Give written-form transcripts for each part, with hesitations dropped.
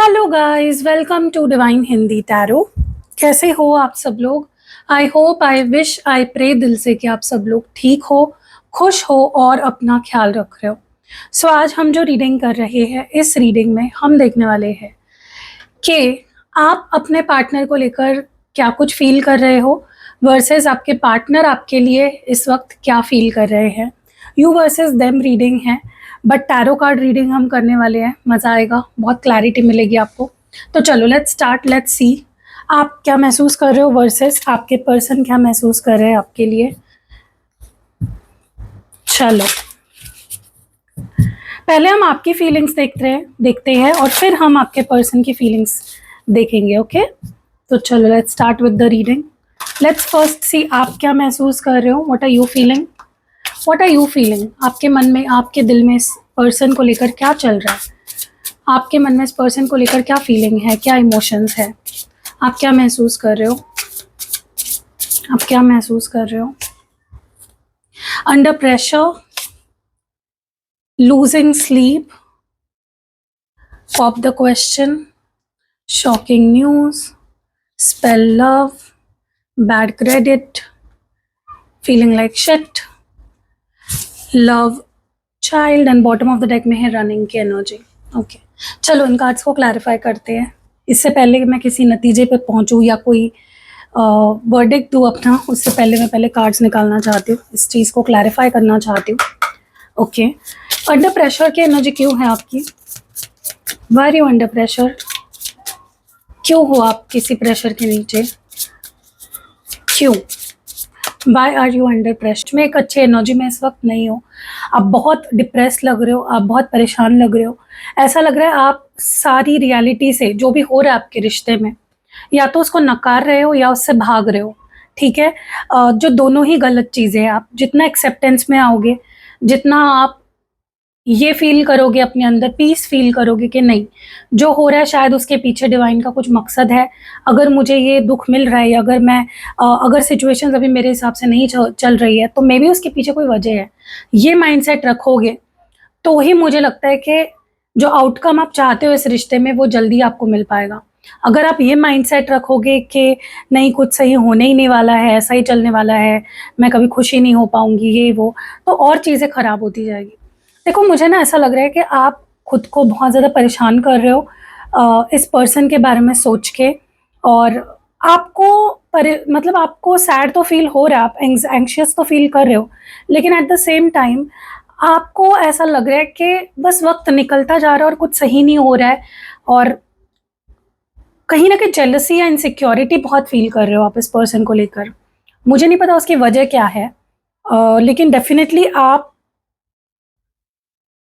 Hello guys, welcome to divine Hindi tarot. कैसे हो आप सब लोग? I hope, I wish, I pray दिल से कि आप सब लोग ठीक हो, खुश हो और अपना ख्याल रख रहे हो। सो आज हम जो रीडिंग कर रहे हैं, इस रीडिंग में हम देखने वाले हैं कि आप अपने पार्टनर को लेकर क्या कुछ फील कर रहे हो वर्सेस आपके पार्टनर आपके लिए इस वक्त क्या फील कर रहे हैं। यू वर्सेस देम रीडिंग है, बट टैरो कार्ड रीडिंग हम करने वाले हैं। मज़ा आएगा, बहुत क्लैरिटी मिलेगी आपको। तो चलो लेट्स स्टार्ट, लेट्स सी आप क्या महसूस कर रहे हो वर्सेस आपके पर्सन क्या महसूस कर रहे हैं आपके लिए। चलो पहले हम आपकी फीलिंग्स देखते हैं और फिर हम आपके पर्सन की फीलिंग्स देखेंगे। ओके, तो चलो let's start with the reading. Let's first see आप क्या महसूस कर रहे हो। What are you feeling? What are you feeling? आपके मन में, आपके दिल में इस पर्सन को लेकर क्या चल रहा है? आपके मन में इस पर्सन को लेकर क्या फीलिंग है, क्या इमोशंस है? आप क्या महसूस कर रहे हो? आप क्या महसूस कर रहे हो? Under pressure, losing sleep, pop the question, shocking news, spell love, bad credit, feeling like shit, love child, and bottom of the deck में है रनिंग की एनर्जी। ओके, चलो इन कार्ड्स को क्लैरिफाई करते हैं। इससे पहले कि मैं किसी नतीजे पे पहुंचूं या कोई वर्डिक्ट दूं अपना, उससे पहले मैं पहले कार्ड्स निकालना चाहती हूँ, इस चीज़ को क्लैरिफाई करना चाहती हूँ। ओके, अंडर प्रेशर की एनर्जी क्यों है आपकी? Why are you under pressure? क्यों हो आप किसी प्रेशर के नीचे? क्यों? Why are you under pressure? में एक अच्छी एनर्जी में इस वक्त नहीं हो। आप बहुत डिप्रेस लग रहे हो, आप बहुत परेशान लग रहे हो। ऐसा लग रहा है आप सारी रियलिटी से, जो भी हो रहा है आपके रिश्ते में, या तो उसको नकार रहे हो या उससे भाग रहे हो। ठीक है, जो दोनों ही गलत चीज़ें हैं। आप जितना एक्सेप्टेंस में आओगे, जितना आप ये फील करोगे अपने अंदर, पीस फील करोगे कि नहीं, जो हो रहा है शायद उसके पीछे डिवाइन का कुछ मकसद है। अगर मुझे ये दुख मिल रहा है, या अगर मैं अगर सिचुएशंस अभी मेरे हिसाब से नहीं चल रही है, तो मे बी उसके पीछे कोई वजह है। ये माइंडसेट रखोगे तो ही मुझे लगता है कि जो आउटकम आप चाहते हो इस रिश्ते में, वो जल्दी आपको मिल पाएगा। अगर आप ये माइंडसेट रखोगे कि नहीं, कुछ सही होने ही नहीं वाला है, ऐसा ही चलने वाला है, मैं कभी खुश ही नहीं हो पाऊंगी, ये वो, तो और चीज़ें खराब होती जाएगी। देखो, मुझे ना ऐसा लग रहा है कि आप खुद को बहुत ज़्यादा परेशान कर रहे हो इस पर्सन के बारे में सोच के, और आपको मतलब आपको सैड तो फील हो रहा है, आप एंग्शियस तो फील कर रहे हो, लेकिन एट द सेम टाइम आपको ऐसा लग रहा है कि बस वक्त निकलता जा रहा है और कुछ सही नहीं हो रहा है, और कहीं ना कहीं जेलसी या इनसिक्योरिटी बहुत फील कर रहे हो आप इस पर्सन को लेकर। मुझे नहीं पता उसकी वजह क्या है, लेकिन डेफिनेटली आप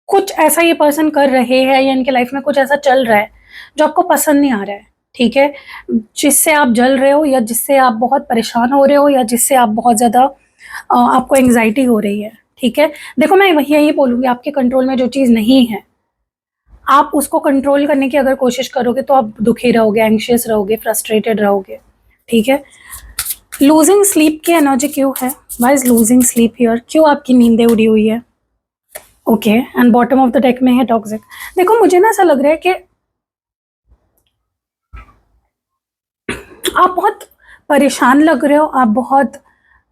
कुछ ऐसा ये पर्सन कर रहे हैं, या इनके लाइफ में कुछ ऐसा चल रहा है जो आपको पसंद नहीं आ रहा है। ठीक है, जिससे आप जल रहे हो, या जिससे आप बहुत परेशान हो रहे हो, या जिससे आप बहुत ज़्यादा आपको एंग्जाइटी हो रही है। ठीक है, देखो मैं वही यही बोलूँगी, आपके कंट्रोल में जो चीज़ नहीं है, आप उसको कंट्रोल करने की अगर कोशिश करोगे तो आप दुखी रहोगे, एंग्शियस रहोगे, फ्रस्ट्रेटेड रहोगे। ठीक है, लूजिंग स्लीप की एनर्जी क्यों है? Why is losing sleep here? क्यों आपकी नींदें उड़ी हुई है? Okay, and bottom of the deck में है टॉक्सिक। देखो, मुझे ना ऐसा लग रहा है कि आप बहुत परेशान लग रहे हो, आप बहुत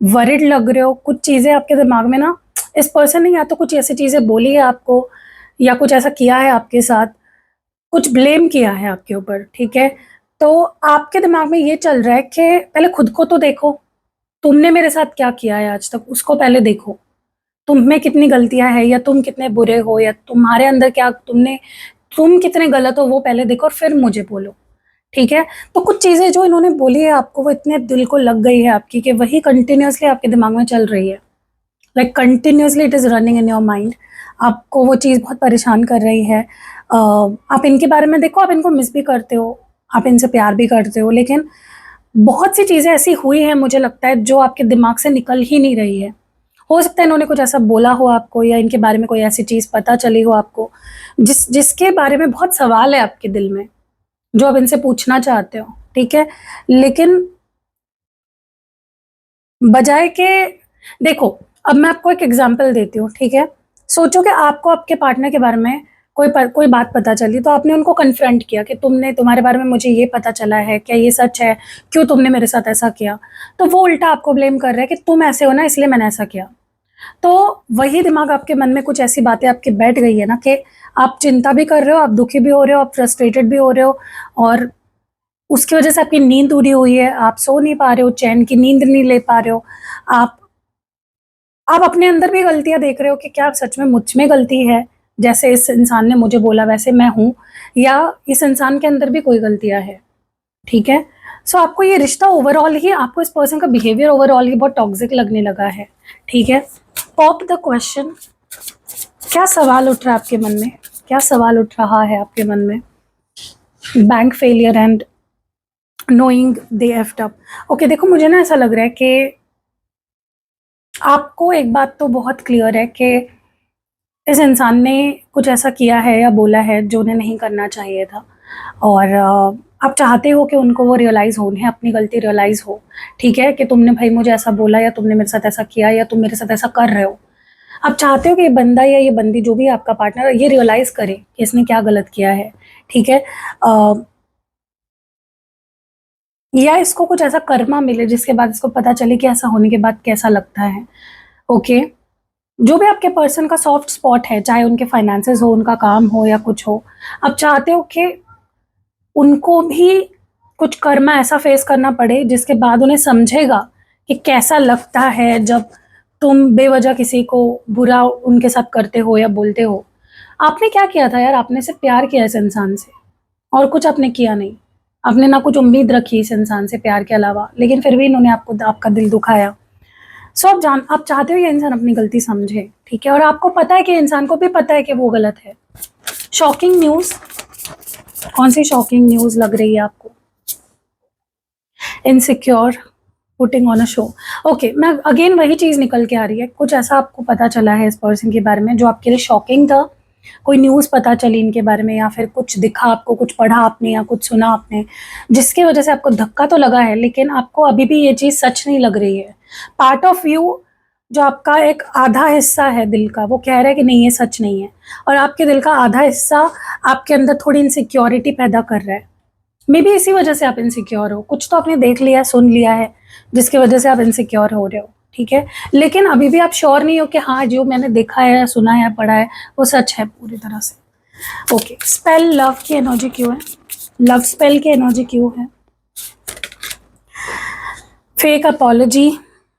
वरिड लग रहे हो। कुछ चीज़ें आपके दिमाग में ना, इस पर्सन ने या तो कुछ ऐसी चीज़ें बोली है आपको, या कुछ ऐसा किया है आपके साथ, कुछ ब्लेम किया है आपके ऊपर। ठीक है, तो आपके दिमाग में ये चल रहा है कि पहले खुद को तो देखो, तुमने मेरे साथ क्या किया है आज तक, उसको पहले देखो। तुम में कितनी गलतियां हैं, या तुम कितने बुरे हो, या तुम्हारे अंदर क्या, तुम कितने गलत हो, वो पहले देखो और फिर मुझे बोलो। ठीक है, तो कुछ चीज़ें जो इन्होंने बोली है आपको, वो इतने दिल को लग गई है आपकी कि वही कंटिन्यूसली आपके दिमाग में चल रही है। Like continuously it is running in your mind. आपको वो चीज़ बहुत परेशान कर रही है। आप इनके बारे में देखो, आप इनको मिस भी करते हो, आप इनसे प्यार भी करते हो, लेकिन बहुत सी चीज़ें ऐसी हुई हैं, मुझे लगता है, जो आपके दिमाग से निकल ही नहीं रही है। हो सकता है इन्होंने कुछ ऐसा बोला हो आपको, या इनके बारे में कोई ऐसी चीज़ पता चली हो आपको, जिसके बारे में बहुत सवाल है आपके दिल में, जो आप इनसे पूछना चाहते हो। ठीक है, लेकिन बजाय के, देखो, अब मैं आपको एक एग्जांपल देती हूँ। ठीक है, सोचो कि आपको आपके पार्टनर के बारे में कोई बात पता चली तो आपने उनको कन्फ्रंट किया कि तुम्हारे बारे में मुझे ये पता चला है, क्या ये सच है, क्यों तुमने मेरे साथ ऐसा किया, तो वो उल्टा आपको ब्लेम कर रहा है कि तुम ऐसे हो ना इसलिए मैंने ऐसा किया। तो वही दिमाग आपके मन में कुछ ऐसी बातें आपकी बैठ गई है ना कि आप चिंता भी कर रहे हो, आप दुखी भी हो रहे हो, आप फ्रस्ट्रेटेड भी हो रहे हो, और उसकी वजह से आपकी नींद उड़ी हुई है, आप सो नहीं पा रहे हो, चैन की नींद नहीं ले पा रहे हो। आप आप अपने अंदर भी गलतियां देख रहे हो कि क्या सच में मुझ में गलती है, जैसे इस इंसान ने मुझे बोला वैसे मैं हूं, या इस इंसान के अंदर भी कोई गलतियां है। ठीक है, सो आपको ये रिश्ता ओवरऑल ही, आपको इस पर्सन का बिहेवियर ओवरऑल ही बहुत टॉक्सिक लगने लगा है। ठीक है, पॉप द क्वेश्चन, क्या सवाल उठ रहा है आपके मन में, क्या सवाल उठ रहा है आपके मन में? Bank failure and knowing they effed up. Okay, देखो मुझे ना ऐसा लग रहा है कि आपको एक बात तो बहुत क्लियर है कि इस इंसान ने कुछ ऐसा किया है या बोला है जो उन्हें नहीं करना चाहिए था, और आप चाहते हो कि उनको वो रियलाइज़ हो, उन्हें अपनी गलती रियलाइज़ हो। ठीक है, कि तुमने भाई मुझे ऐसा बोला, या तुमने मेरे साथ ऐसा किया, या तुम मेरे साथ ऐसा कर रहे हो। आप चाहते हो कि ये बंदा या ये बंदी जो भी है आपका पार्टनर ये रियलाइज़ करे कि इसने क्या गलत किया है। ठीक है, या इसको कुछ ऐसा कर्मा मिले जिसके बाद इसको पता चले कि ऐसा होने के बाद कैसा लगता है। ओके, जो भी आपके पर्सन का सॉफ्ट स्पॉट है, चाहे उनके फाइनेंसेस हो, उनका काम हो, या कुछ हो, आप चाहते हो कि उनको भी कुछ कर्मा ऐसा फेस करना पड़े जिसके बाद उन्हें समझेगा कि कैसा लगता है जब तुम बेवजह किसी को बुरा उनके साथ करते हो या बोलते हो। आपने क्या किया था यार? आपने सिर्फ प्यार किया इस इंसान से, और कुछ आपने किया नहीं। आपने ना कुछ उम्मीद रखी इस इंसान से प्यार के अलावा, लेकिन फिर भी इन्होंने आपका दिल दुखाया। सो आप चाहते हो ये इंसान अपनी गलती समझे। ठीक है, और आपको पता है कि इंसान को भी पता है कि वो गलत है। शॉकिंग न्यूज़, कौन सी शॉकिंग न्यूज़ लग रही है आपको? Insecure, putting on a show. Okay, मैं अगेन वही चीज़ निकल के आ रही है, कुछ ऐसा आपको पता चला है इस पर्सन के बारे में जो आपके लिए शॉकिंग था, कोई न्यूज़ पता चली इनके बारे में, या फिर कुछ दिखा आपको, कुछ पढ़ा आपने या कुछ सुना आपने, जिसकी वजह से आपको धक्का तो लगा है, लेकिन आपको अभी भी ये चीज़ सच नहीं लग रही है। पार्ट ऑफ यू, जो आपका एक आधा हिस्सा है दिल का, वो कह रहा है कि नहीं ये सच नहीं है, और आपके दिल का आधा हिस्सा आपके अंदर थोड़ी इनसिक्योरिटी पैदा कर रहा है। मे बी इसी वजह से आप इनसिक्योर हो, कुछ तो आपने देख लिया, सुन लिया है, जिसकी वजह से आप इनसिक्योर हो रहे हो। ठीक है, लेकिन अभी भी आप श्योर नहीं हो कि हाँ जो मैंने देखा है, सुना है, पढ़ा है वो सच है पूरी तरह से। ओके, स्पेल लव की एनर्जी क्यों है? लव स्पेल की एनर्जी क्यों है? Fake apology,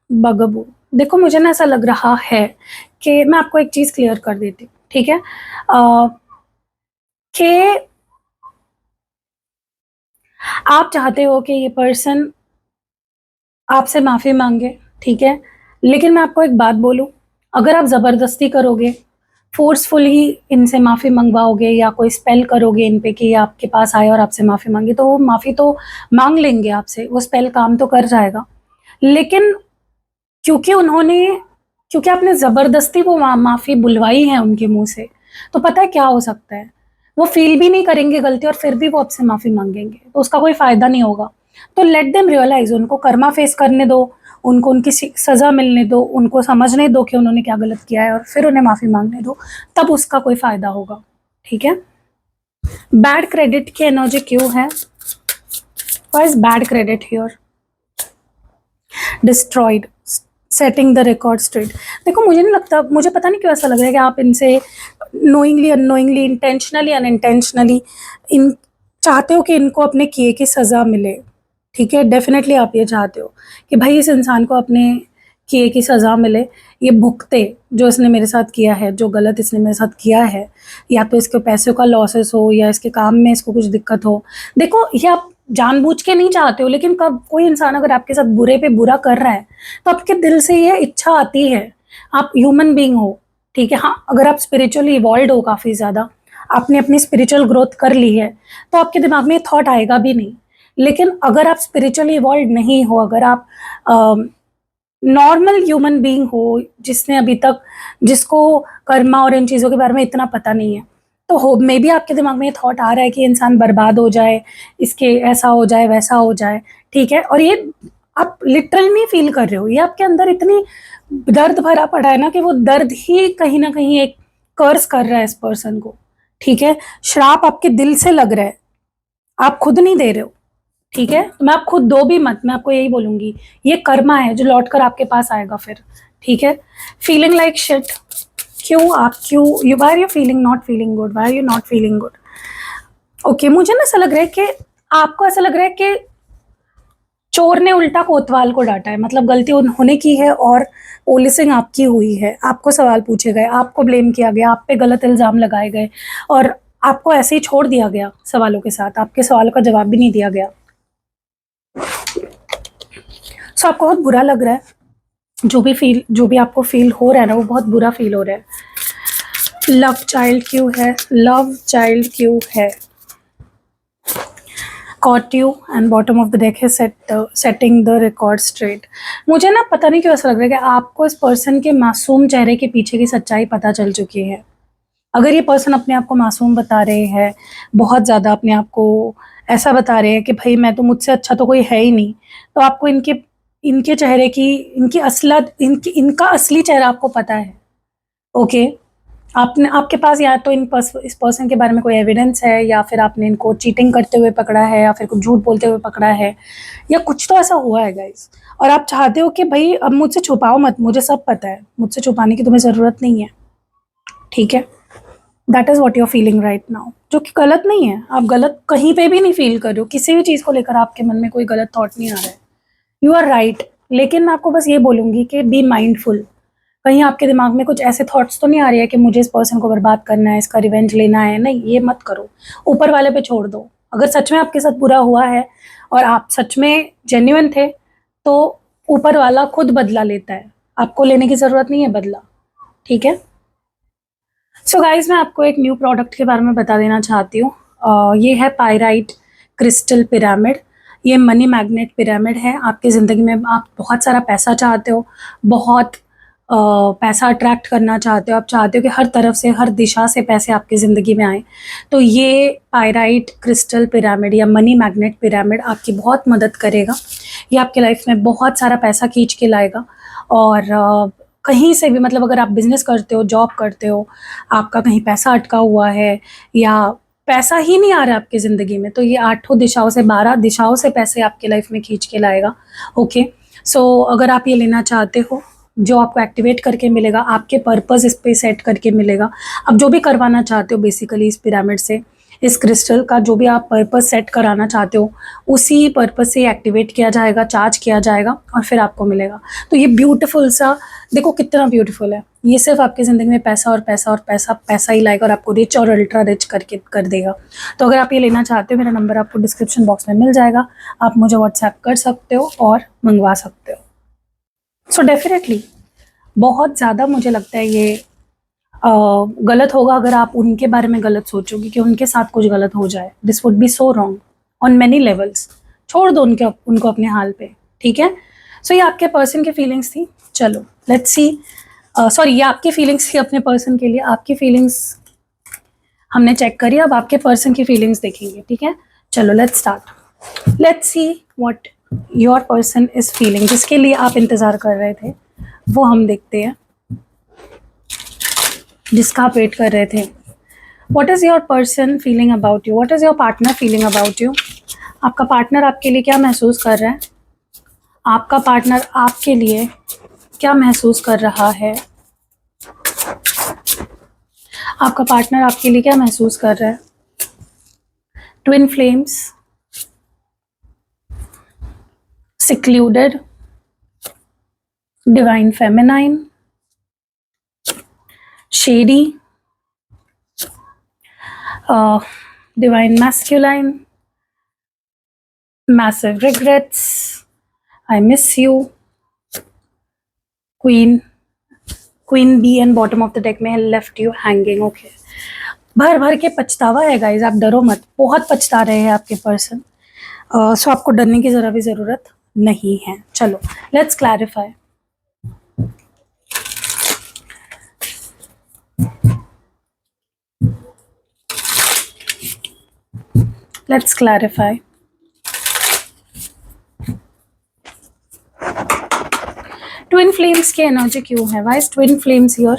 bugaboo. देखो मुझे ना ऐसा लग रहा है कि मैं आपको एक चीज़ क्लियर कर देती हूँ। ठीक है, कि आप चाहते हो कि ये पर्सन आपसे माफ़ी मांगे। ठीक है, लेकिन मैं आपको एक बात बोलूँ, अगर आप ज़बरदस्ती करोगे, फोर्सफुली इनसे माफ़ी मंगवाओगे, या कोई स्पेल करोगे इन पे कि ये आपके पास आए और आपसे माफ़ी मांगे, तो वो माफ़ी तो मांग लेंगे आपसे, वो स्पेल काम तो कर जाएगा। लेकिन क्योंकि क्योंकि आपने ज़बरदस्ती वो माफ़ी बुलवाई है उनके मुंह से, तो पता है क्या हो सकता है? वो फील भी नहीं करेंगे गलती, और फिर भी वो आपसे माफ़ी मांगेंगे, तो उसका कोई फ़ायदा नहीं होगा। तो लेट देम रियलाइज़, उनको कर्मा फेस करने दो, उनको उनकी सज़ा मिलने दो, उनको समझने दो कि उन्होंने क्या गलत किया है, और फिर उन्हें माफ़ी मांगने दो, तब उसका कोई फ़ायदा होगा। ठीक है, बैड क्रेडिट की एनर्जी क्यों है? Why is bad credit here? Destroyed, setting the record straight. देखो मुझे नहीं लगता, मुझे पता नहीं क्यों ऐसा लग रहा है कि आप इनसे नोइंगली, अननोइंगली, इंटेंशनली, अनइंटेंशनली इन चाहते हो कि इनको अपने किए की सज़ा मिले। ठीक है, डेफिनेटली आप ये चाहते हो कि भाई इस इंसान को अपने किए की सज़ा मिले, ये भुगते जो इसने मेरे साथ किया है, जो गलत इसने मेरे साथ किया है, या तो इसके पैसों का लॉसेस हो, या इसके काम में इसको कुछ दिक्कत हो। देखो ये आप जानबूझ के नहीं चाहते हो, लेकिन कब कोई इंसान अगर आपके साथ बुरे पे बुरा कर रहा है, तो आपके दिल से ये इच्छा आती है। आप ह्यूमन बीइंग हो। ठीक है, हाँ अगर आप स्पिरिचुअली इवॉल्व हो, काफ़ी ज़्यादा आपने अपनी स्पिरिचुअल ग्रोथ कर ली है, तो आपके दिमाग में ये थॉट आएगा भी नहीं। लेकिन अगर आप स्पिरिचुअली इवॉल्व नहीं हो, अगर आप नॉर्मल ह्यूमन बीइंग हो, जिसने अभी तक, जिसको कर्मा और इन चीज़ों के बारे में इतना पता नहीं है, तो हो मे बी आपके दिमाग में ये थॉट आ रहा है कि इंसान बर्बाद हो जाए, इसके ऐसा हो जाए, वैसा हो जाए। ठीक है, और ये आप लिटरली नहीं फील कर रहे हो, ये आपके अंदर इतनी दर्द भरा पड़ा है ना कि वो दर्द ही कहीं ना कहीं एक कर्स कर रहा है इस पर्सन को। ठीक है, श्राप आपके दिल से लग रहा है, आप खुद नहीं दे रहे हो, ठीक है, मैं आप खुद दो भी मत, मैं आपको यही बोलूंगी, ये कर्मा है जो लौट कर आपके पास आएगा फिर, ठीक है। फीलिंग लाइक शिट, क्यों you why are you feeling not feeling good, why are you not feeling good? Okay, मुझे ना ऐसा लग रहा है कि आपको ऐसा लग रहा है कि चोर ने उल्टा कोतवाल को डांटा है, मतलब गलती होने की है और पुलिसिंग आपकी हुई है, आपको सवाल पूछे गए, आपको ब्लेम किया गया, आप पे गलत इल्जाम लगाए गए और आपको ऐसे ही छोड़ दिया गया सवालों के साथ, आपके सवालों का जवाब भी नहीं दिया गया। सो आपको बहुत बुरा लग रहा है, जो भी आपको फील हो रहा है ना, वो बहुत बुरा फील हो रहा है। लव चाइल्ड क्यों है, लव चाइल्ड क्यों है? Caught you and bottom of the deck है setting the record straight। मुझे ना पता नहीं क्यों ऐसा लग रहा है कि आपको इस पर्सन के मासूम चेहरे के पीछे की सच्चाई पता चल चुकी है। अगर ये पर्सन अपने आप को मासूम बता रहे हैं, बहुत ज़्यादा अपने आप को ऐसा बता रहे हैं कि भाई मैं तो, मुझसे अच्छा तो कोई है ही नहीं, तो आपको इनके चेहरे की, इनका असली चेहरा आपको पता है। ओके, आपके पास या तो इस पर्सन के बारे में कोई एविडेंस है, या फिर आपने इनको चीटिंग करते हुए पकड़ा है, या फिर कुछ झूठ बोलते हुए पकड़ा है, या कुछ तो ऐसा हुआ है गाइस, और आप चाहते हो कि भाई अब मुझसे छुपाओ मत, मुझे सब पता है, मुझसे छुपाने की तुम्हें ज़रूरत नहीं है, ठीक है। That is what you're feeling right now, जो कि गलत नहीं है, आप गलत कहीं पे भी नहीं फील कर रहे हो, किसी भी चीज़ को लेकर आपके मन में कोई गलत थॉट नहीं आ रहा है, यू आर राइट। लेकिन मैं आपको बस ये बोलूँगी कि बी माइंडफुल, कहीं आपके दिमाग में कुछ ऐसे थॉट्स तो नहीं आ रही है कि मुझे इस पर्सन को बर्बाद करना है, इसका रिवेंज लेना है, नहीं, ये मत करो, ऊपर वाले पे छोड़ दो। अगर सच में आपके साथ बुरा हुआ है और आप सच में जेन्युइन थे, तो ऊपर वाला खुद बदला लेता है, आपको लेने की ज़रूरत नहीं है बदला, ठीक है। सो गाइज, मैं आपको एक न्यू प्रोडक्ट के बारे में बता देना चाहती हूँ। ये है पायराइट क्रिस्टल पिरामिड। ये मनी मैग्नेट पिरामिड है। आपकी ज़िंदगी में आप बहुत सारा पैसा चाहते हो, बहुत पैसा अट्रैक्ट करना चाहते हो, आप चाहते हो कि हर तरफ से, हर दिशा से पैसे आपकी ज़िंदगी में आए, तो ये पायराइट क्रिस्टल पिरामिड या मनी मैग्नेट पिरामिड आपकी बहुत मदद करेगा। ये आपके लाइफ में बहुत सारा पैसा खींच के लाएगा, और कहीं से भी, मतलब अगर आप बिजनेस करते हो, जॉब करते हो, आपका कहीं पैसा अटका हुआ है या पैसा ही नहीं आ रहा है आपकी ज़िंदगी में, तो ये 8 दिशाओं से, 12 दिशाओं से पैसे आपके लाइफ में खींच के लाएगा। ओके, सो अगर आप ये लेना चाहते हो, जो आपको एक्टिवेट करके मिलेगा, आपके पर्पस इस पे सेट करके मिलेगा। आप जो भी करवाना चाहते हो बेसिकली इस पिरामिड से, इस क्रिस्टल का जो भी आप पर्पस सेट कराना चाहते हो, उसी पर्पस से एक्टिवेट किया जाएगा, चार्ज किया जाएगा और फिर आपको मिलेगा। तो ये ब्यूटीफुल सा, देखो कितना ब्यूटीफुल है, ये सिर्फ आपकी ज़िंदगी में पैसा और पैसा और पैसा पैसा ही लाएगा और आपको रिच और अल्ट्रा रिच करके कर देगा। तो अगर आप ये लेना चाहते हो, मेरा नंबर आपको डिस्क्रिप्शन बॉक्स में मिल जाएगा, आप मुझे व्हाट्सएप कर सकते हो और मंगवा सकते हो। सो डेफिनेटली बहुत ज़्यादा मुझे लगता है ये गलत होगा अगर आप उनके बारे में गलत सोचोगे कि उनके साथ कुछ गलत हो जाए। This would be so wrong on many levels. छोड़ दो उनको अपने हाल पे, ठीक है। सो ये आपके पर्सन की फीलिंग्स थी। चलो लेट्स सी, सॉरी, ये आपकी फीलिंग्स थी अपने पर्सन के लिए। आपकी फीलिंग्स हमने चेक करी, अब आपके पर्सन की फीलिंग्स देखेंगे, ठीक है। चलो let's start, let's see what your person is feeling. जिसके लिए आप इंतज़ार कर रहे थे वो हम देखते हैं, जिसका आप वेट कर रहे थे। What is your person feeling about you, what is your partner feeling about you. आपका पार्टनर आपके लिए क्या महसूस कर रहा है, आपका पार्टनर आपके लिए क्या महसूस कर रहा है, आपका पार्टनर आपके लिए क्या महसूस कर रहा है। Twin flames, secluded, divine feminine, shady, divine masculine, massive regrets, I miss you, queen bee and bottom of the deck में left you hanging। okay, भर भर के पछतावा है गाइज, आप डरो मत, बहुत पछता रहे हैं आपके पर्सन। सो आपको डरने की ज़रा भी ज़रूरत नहीं है। चलो let's clarify. Let's clarify. Twin flames की एनर्जी क्यों है? Why is twin flames here?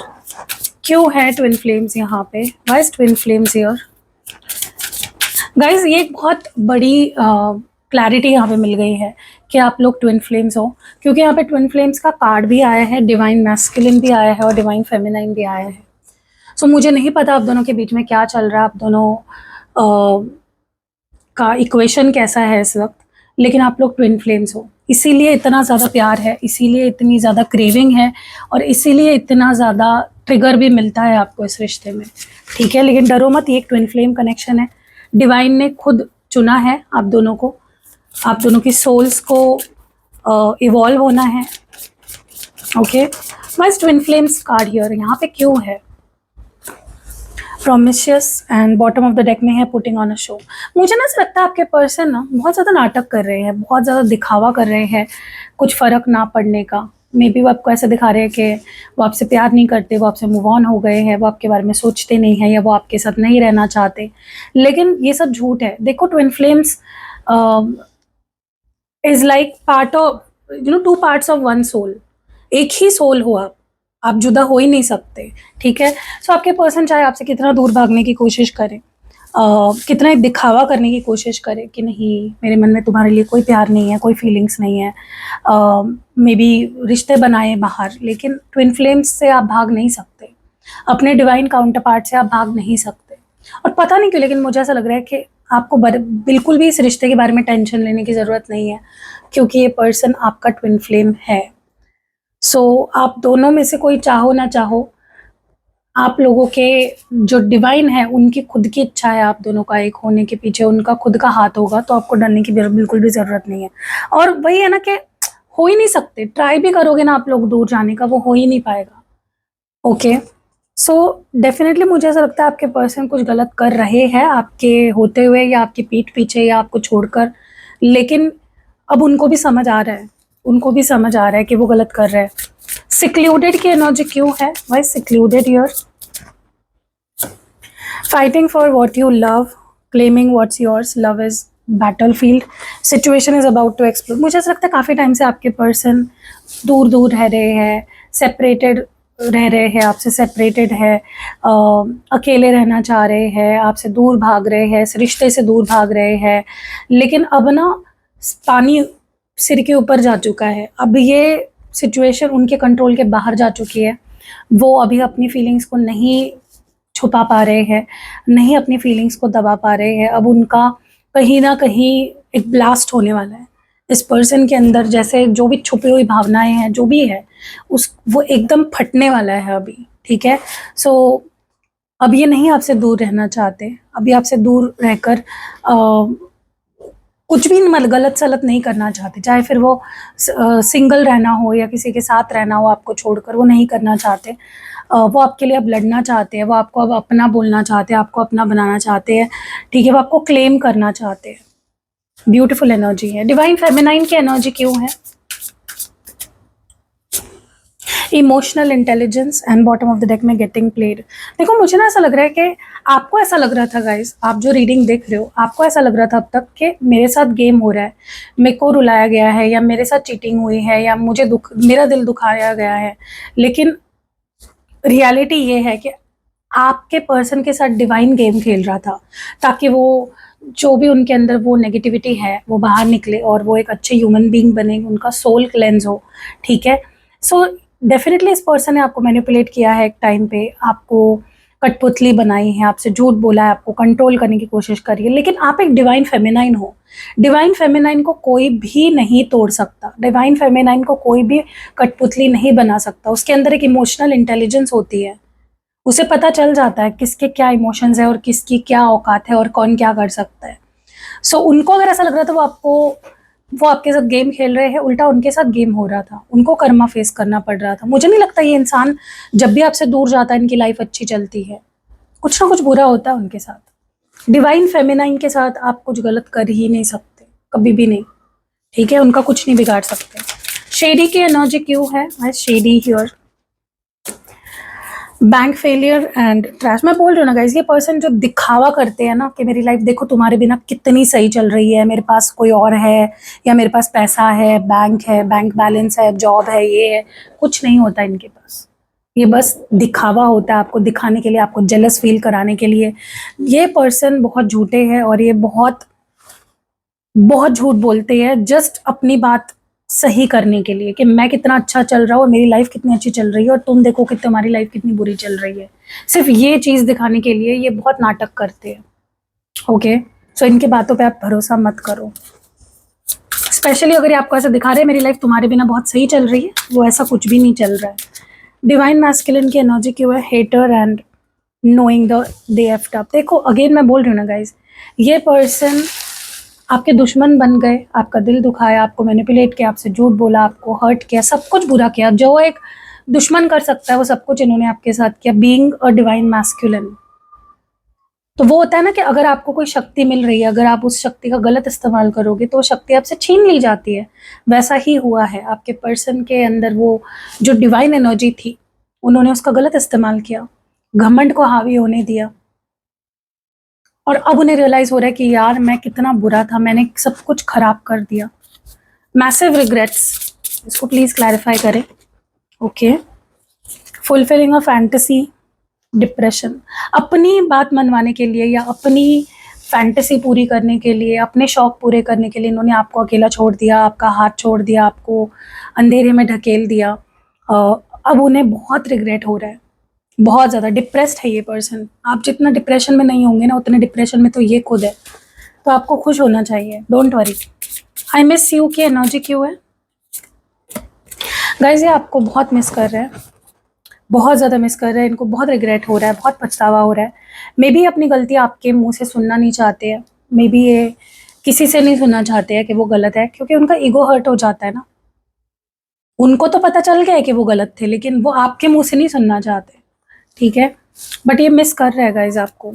क्यों है ट्विन फ्लेम्स यहाँ पे? Why is twin flames here? Guys ये एक बहुत बड़ी क्लैरिटी यहाँ पे मिल गई है कि आप लोग ट्विन फ्लेम्स हो, क्योंकि यहाँ पे ट्विन फ्लेम्स का कार्ड भी आया है, डिवाइन मैस्कुलिन भी आया है और डिवाइन फेमिनाइन भी आया है। सो मुझे नहीं पता आप दोनों के बीच में क्या चल रहा है, आप दोनों का इक्वेशन कैसा है इस वक्त, लेकिन आप लोग ट्विन फ्लेम्स हो, इसीलिए इतना ज़्यादा प्यार है, इसीलिए इतनी ज़्यादा क्रेविंग है और इसीलिए इतना ज़्यादा ट्रिगर भी मिलता है आपको इस रिश्ते में, ठीक है। लेकिन डरो मत, ये एक ट्विन फ्लेम कनेक्शन है, डिवाइन ने खुद चुना है आप दोनों को, आप दोनों की सोल्स को इवॉल्व होना है, ओके। बस ट्विन फ्लेम्स कार्ड हियर यहाँ पे क्यों है? Promiscuous and bottom of the deck में है पुटिंग ऑन अ शो। मुझे ना ऐसा लगता है आपके पर्सन ना बहुत ज़्यादा नाटक कर रहे हैं, बहुत ज़्यादा दिखावा कर रहे हैं कुछ फ़र्क ना पड़ने का। मे बी वो आपको ऐसे दिखा रहे हैं कि वो आपसे प्यार नहीं करते, वो आपसे मूव ऑन हो गए हैं, वो आपके बारे में सोचते नहीं हैं या वो आपके साथ नहीं रहना चाहते, लेकिन ये सब झूठ है। देखो twin flames is like part of two parts of one soul, एक ही सोल हो आप जुदा हो ही नहीं सकते, ठीक है। सो आपके पर्सन चाहे आपसे कितना दूर भागने की कोशिश करें, कितना दिखावा करने की कोशिश करे कि नहीं मेरे मन में तुम्हारे लिए कोई प्यार नहीं है, कोई फीलिंग्स नहीं है, मे बी रिश्ते बनाए बाहर, लेकिन ट्विन फ्लेम्स से आप भाग नहीं सकते, अपने डिवाइन काउंटर पार्ट से आप भाग नहीं सकते। और पता नहीं क्यों लेकिन मुझे ऐसा लग रहा है कि आपको बिल्कुल भी इस रिश्ते के बारे में टेंशन लेने की ज़रूरत नहीं है, क्योंकि ये पर्सन आपका ट्विन फ्लेम है। सो आप दोनों में से कोई चाहो ना चाहो, आप लोगों के जो डिवाइन है उनकी खुद की इच्छा है आप दोनों का एक होने के पीछे, उनका खुद का हाथ होगा, तो आपको डरने की बिल्कुल भी ज़रूरत नहीं है। और वही है ना कि हो ही नहीं सकते, ट्राई भी करोगे ना आप लोग दूर जाने का, वो हो ही नहीं पाएगा, ओके। सो डेफिनेटली मुझे ऐसा लगता है आपके पर्सन कुछ गलत कर रहे हैं आपके होते हुए या आपकी पीठ पीछे या आपको छोड़कर, लेकिन अब उनको भी समझ आ रहा है, उनको भी समझ आ रहा है कि वो गलत कर रहे हैं। सिक्लूडेड की एनर्जी क्यों है? Why secluded here? Fighting for what you love, claiming what's yours, love is battlefield, situation is about to explode. मुझे ऐसा लगता है काफ़ी टाइम से आपके पर्सन दूर दूर रह रहे हैं, सेपरेटेड रह रहे हैं, आपसे सेपरेटेड है, अकेले रहना चाह रहे हैं, आपसे दूर भाग रहे हैं, इस रिश्ते से दूर भाग रहे हैं, लेकिन अब ना पानी सिर के ऊपर जा चुका है, अब ये सिचुएशन उनके कंट्रोल के बाहर जा चुकी है, वो अभी अपनी फीलिंग्स को नहीं छुपा पा रहे हैं, नहीं अपनी फीलिंग्स को दबा पा रहे हैं, अब उनका कहीं ना कहीं एक ब्लास्ट होने वाला है इस पर्सन के अंदर, जैसे जो भी छुपी हुई भावनाएं हैं जो भी है वो एकदम फटने वाला है अभी, ठीक है। सो अब ये नहीं आपसे दूर रहना चाहते, अभी आपसे दूर रहकर कुछ भी गलत सलत नहीं करना चाहते, चाहे फिर वो सिंगल रहना हो या किसी के साथ रहना हो आपको छोड़कर, वो नहीं करना चाहते। वो आपके लिए अब लड़ना चाहते हैं, वो आपको अब अपना बोलना चाहते हैं, आपको अपना बनाना चाहते हैं, ठीक है, वो आपको क्लेम करना चाहते हैं। ब्यूटीफुल एनर्जी है। डिवाइन फेमिनाइन की एनर्जी क्यों है? Emotional intelligence and bottom of the deck में गेटिंग प्लेड। देखो मुझे ना ऐसा लग रहा है कि आपको ऐसा लग रहा था गाइस, आप जो रीडिंग देख रहे हो आपको ऐसा लग रहा था अब तक कि मेरे साथ गेम हो रहा है, मेरे को रुलाया गया है या मेरे साथ चीटिंग हुई है या मेरा दिल दुखाया गया है, लेकिन रियलिटी ये है कि आपके पर्सन के साथ डिवाइन गेम खेल रहा था ताकि वो जो भी उनके अंदर वो नेगेटिविटी है वो बाहर निकले और वो एक अच्छे ह्यूमन बीइंग बने, उनका सोल क्लेंस हो, ठीक है। सो डेफिनेटली इस पर्सन ने आपको मैनिपुलेट किया है एक टाइम पे, आपको कठपुतली बनाई है, आपसे झूठ बोला है, आपको कंट्रोल करने की कोशिश करी है, लेकिन आप एक डिवाइन फेमिनाइन हो। डिवाइन फेमिनाइन को कोई भी नहीं तोड़ सकता, डिवाइन फेमिनाइन को कोई भी कठपुतली नहीं बना सकता, उसके अंदर एक इमोशनल इंटेलिजेंस होती है, उसे पता चल जाता है किसके क्या इमोशंस है और किसकी क्या औकात है और कौन क्या कर सकता है। सो उनको अगर ऐसा लग रहा था वो आपके साथ गेम खेल रहे हैं, उल्टा उनके साथ गेम हो रहा था, उनको कर्मा फेस करना पड़ रहा था। मुझे नहीं लगता ये इंसान जब भी आपसे दूर जाता है इनकी लाइफ अच्छी चलती है, कुछ ना कुछ बुरा होता है उनके साथ। डिवाइन फेमिनाइन के साथ आप कुछ गलत कर ही नहीं सकते, कभी भी नहीं, ठीक है, उनका कुछ नहीं बिगाड़ सकते। शेडी की एनर्जी क्यों है? Shady here, bank failure and trash. मैं बोल रही हूँ ना गाइज, ये पर्सन जो दिखावा करते हैं ना कि मेरी लाइफ देखो तुम्हारे बिना कितनी सही चल रही है, मेरे पास कोई और है या मेरे पास पैसा है, बैंक बैलेंस है, जॉब है, ये है, कुछ नहीं होता इनके पास, ये बस दिखावा होता है, आपको दिखाने के लिए, आपको जेलस फील कराने के लिए। ये पर्सन बहुत झूठे हैं और ये बहुत बहुत झूठ बोलते हैं जस्ट अपनी बात सही करने के लिए, कि मैं कितना अच्छा चल रहा हूँ और मेरी लाइफ कितनी अच्छी चल रही है और तुम देखो कि तुम्हारी लाइफ कितनी बुरी चल रही है। सिर्फ ये चीज़ दिखाने के लिए ये बहुत नाटक करते हैं। ओके, सो इनकी बातों पे आप भरोसा मत करो। स्पेशली अगर ये आपको ऐसा दिखा रहे हैं मेरी लाइफ तुम्हारे बिना बहुत सही चल रही है, वो ऐसा कुछ भी नहीं चल रहा है। डिवाइन मैस्कुलिन की एनर्जी क्यों है? Hater and knowing the they effed up. देखो अगेन मैं बोल रही हूँ ना गाइज, ये पर्सन आपके दुश्मन बन गए, आपका दिल दुखाया, आपको मैनिपुलेट किया, आपसे झूठ बोला, आपको हर्ट किया, सब कुछ बुरा किया। जो एक दुश्मन कर सकता है वो सब कुछ इन्होंने आपके साथ किया, बीइंग अ डिवाइन मैस्कुलिन। तो वो होता है ना कि अगर आपको कोई शक्ति मिल रही है, अगर आप उस शक्ति का गलत इस्तेमाल करोगे तो वो शक्ति आपसे छीन ली जाती है। वैसा ही हुआ है आपके पर्सन के अंदर। वो जो डिवाइन एनर्जी थी उन्होंने उसका गलत इस्तेमाल किया, घमंड को हावी होने दिया, और अब उन्हें रियलाइज हो रहा है कि यार मैं कितना बुरा था, मैंने सब कुछ खराब कर दिया। मैसिव रिग्रेट्स, इसको प्लीज क्लैरिफाई करें। ओके, फुलफिलिंग अ फैंटेसी, डिप्रेशन। अपनी बात मनवाने के लिए या अपनी फैंटेसी पूरी करने के लिए, अपने शौक पूरे करने के लिए इन्होंने आपको अकेला छोड़ दिया, आपका हाथ छोड़ दिया, आपको अंधेरे में ढकेल दिया। अब उन्हें बहुत रिग्रेट हो रहा है, बहुत ज़्यादा डिप्रेस्ड है ये पर्सन। आप जितना डिप्रेशन में नहीं होंगे ना उतने डिप्रेशन में तो ये खुद है। तो आपको खुश होना चाहिए, don't worry. I miss you की एनर्जी क्यों है? गाइस ये आपको बहुत मिस कर रहे हैं, बहुत ज़्यादा मिस कर रहे हैं, इनको बहुत रिग्रेट हो रहा है, बहुत पछतावा हो रहा है। मे बी अपनी गलती आपके मुंह से सुनना नहीं चाहते हैं, मे बी ये किसी से नहीं सुनना चाहते हैं कि वो गलत है, क्योंकि उनका ईगो हर्ट हो जाता है ना। उनको तो पता चल गया है कि वो गलत थे, लेकिन वो आपके मुंह से नहीं सुनना चाहते, ठीक है? बट ये मिस कर रहे हैं गाइज आपको।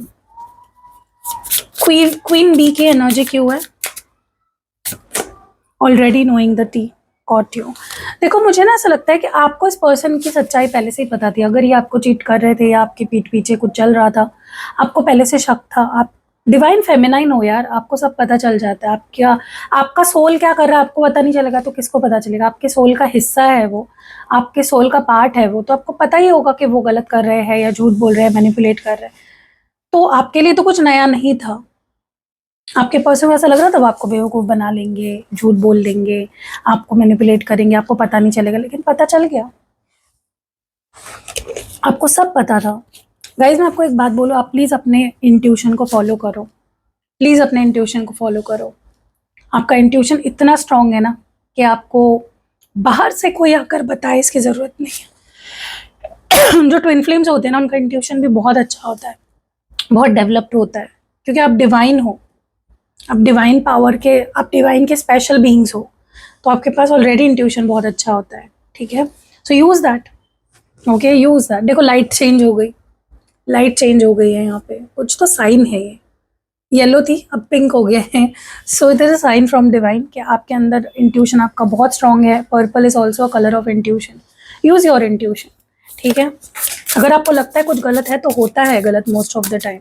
क्वीन बी की एनर्जी क्यों है? Already knowing the tea caught you. देखो मुझे ना ऐसा लगता है कि आपको इस पर्सन की सच्चाई पहले से ही पता थी। अगर ये आपको चीट कर रहे थे या आपके पीठ पीछे कुछ चल रहा था, आपको पहले से शक था। आप डिवाइन फेमिनाइन हो यार, आपको सब पता चल जाता है। आप क्या, आपका सोल क्या कर रहा है आपको पता नहीं चलेगा तो किसको पता चलेगा? आपके सोल का हिस्सा है वो, आपके सोल का पार्ट है वो, तो आपको पता ही होगा कि वो गलत कर रहे हैं या झूठ बोल रहे हैं, मैनिपुलेट कर रहे हैं। तो आपके लिए तो कुछ नया नहीं था। आपके पर्सन को ऐसा लग रहा था वो आपको बेवकूफ़ बना लेंगे, झूठ बोल देंगे, आपको मैनिपुलेट करेंगे, आपको पता नहीं चलेगा, लेकिन पता चल गया। आपको सब पता था। गाइज मैं आपको एक बात बोलूँ, आप प्लीज़ अपने इंट्यूशन को फॉलो करो, प्लीज़ अपने इंट्यूशन को फॉलो करो। आपका इंट्यूशन इतना स्ट्रांग है ना कि आपको बाहर से कोई आकर बताए इसकी ज़रूरत नहीं है। जो ट्विन फ्लेम्स होते हैं ना उनका इंट्यूशन भी बहुत अच्छा होता है, बहुत डेवलप्ड होता है, क्योंकि आप डिवाइन हो, आप डिवाइन पावर के, आप डिवाइन के स्पेशल बीइंग्स हो, तो आपके पास ऑलरेडी इंट्यूशन बहुत अच्छा होता है, ठीक है? So use that, okay, use that. देखो लाइट चेंज हो गई, लाइट चेंज हो गई है यहाँ पे, कुछ तो साइन है। ये येलो थी अब पिंक हो गया है। So it is a sign from divine कि आपके अंदर इंट्यूशन आपका बहुत स्ट्रांग है। Purple is also a colour of intuition. Use your intuition, ठीक है? अगर आपको लगता है कुछ गलत है तो होता है गलत मोस्ट ऑफ द टाइम।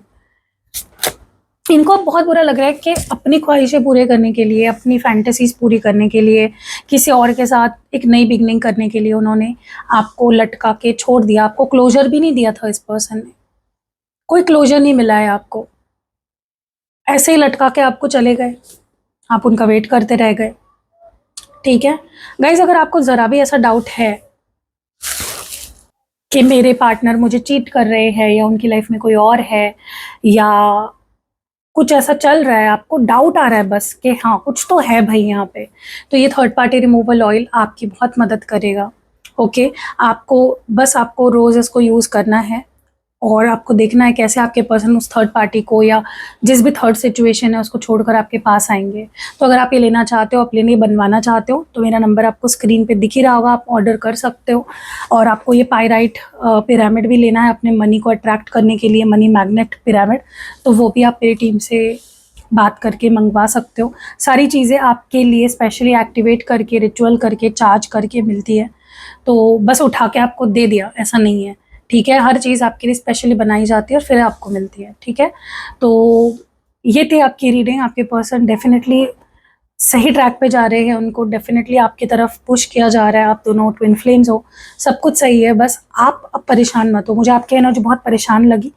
इनको बहुत बुरा लग रहा है कि अपनी ख्वाहिशें पूरे करने के लिए, अपनी फैंटेसीज पूरी करने के लिए, किसी और के साथ एक नई बिगनिंग करने के लिए उन्होंने आपको लटका के छोड़ दिया। आपको क्लोजर भी नहीं दिया था इस पर्सन ने, कोई क्लोजर नहीं मिला है आपको, ऐसे ही लटका के आपको चले गए, आप उनका वेट करते रह गए, ठीक है? गाइज अगर आपको ज़रा भी ऐसा डाउट है कि मेरे पार्टनर मुझे चीट कर रहे हैं या उनकी लाइफ में कोई और है या कुछ ऐसा चल रहा है, आपको डाउट आ रहा है बस कि हाँ कुछ तो है भाई यहाँ पे, तो ये थर्ड पार्टी रिमूवल ऑयल आपकी बहुत मदद करेगा। ओके, आपको बस आपको रोज़ इसको यूज़ करना है और आपको देखना है कैसे आपके पर्सन उस थर्ड पार्टी को या जिस भी थर्ड सिचुएशन है उसको छोड़कर आपके पास आएंगे। तो अगर आप ये लेना चाहते हो, अपने लिए बनवाना चाहते हो, तो मेरा नंबर आपको स्क्रीन पे दिख ही रहा होगा, आप ऑर्डर कर सकते हो। और आपको ये पायराइट पिरामिड भी लेना है अपने मनी को अट्रैक्ट करने के लिए, मनी मैग्नेट पिरामिड, तो वो भी आप मेरी टीम से बात करके मंगवा सकते हो। सारी चीज़ें आपके लिए स्पेशली एक्टिवेट करके, रिचुअल करके, चार्ज करके मिलती है। तो बस उठा के आपको दे दिया ऐसा नहीं है, ठीक है? हर चीज़ आपके लिए स्पेशली बनाई जाती है और फिर आपको मिलती है, ठीक है? तो ये थी आपकी रीडिंग। आपके पर्सन डेफिनेटली सही ट्रैक पे जा रहे हैं, उनको डेफिनेटली आपकी तरफ पुश किया जा रहा है, आप दोनों ट्विन फ्लेम्स हो, सब कुछ सही है, बस आप अब परेशान मत हो। मुझे आपकी एनर्जी बहुत परेशान लगी,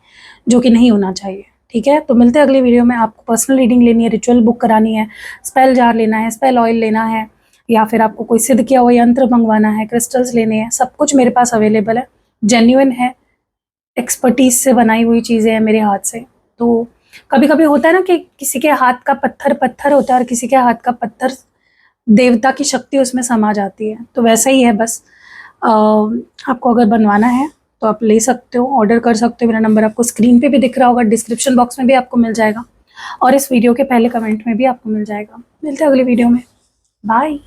जो कि नहीं होना चाहिए, ठीक है। तो मिलते हैं अगली वीडियो में। आपको पर्सनल रीडिंग लेनी है, रिचुअल बुक करानी है, स्पेल जार लेना है, स्पेल ऑयल लेना है, या फिर आपको कोई सिद्ध किया हुआ यंत्र मंगवाना है, क्रिस्टल्स लेने हैं, सब कुछ मेरे पास अवेलेबल है, जेन्युइन है, एक्सपर्टीज से बनाई हुई चीज़ें हैं मेरे हाथ से। तो कभी कभी होता है ना कि किसी के हाथ का पत्थर पत्थर होता है और किसी के हाथ का पत्थर देवता की शक्ति उसमें समा जाती है, तो वैसा ही है बस। आपको अगर बनवाना है तो आप ले सकते हो, ऑर्डर कर सकते हो। मेरा नंबर आपको स्क्रीन पे भी दिख रहा होगा, डिस्क्रिप्शन बॉक्स में भी आपको मिल जाएगा, और इस वीडियो के पहले कमेंट में भी आपको मिल जाएगा। मिलते हैं अगली वीडियो में, बाय।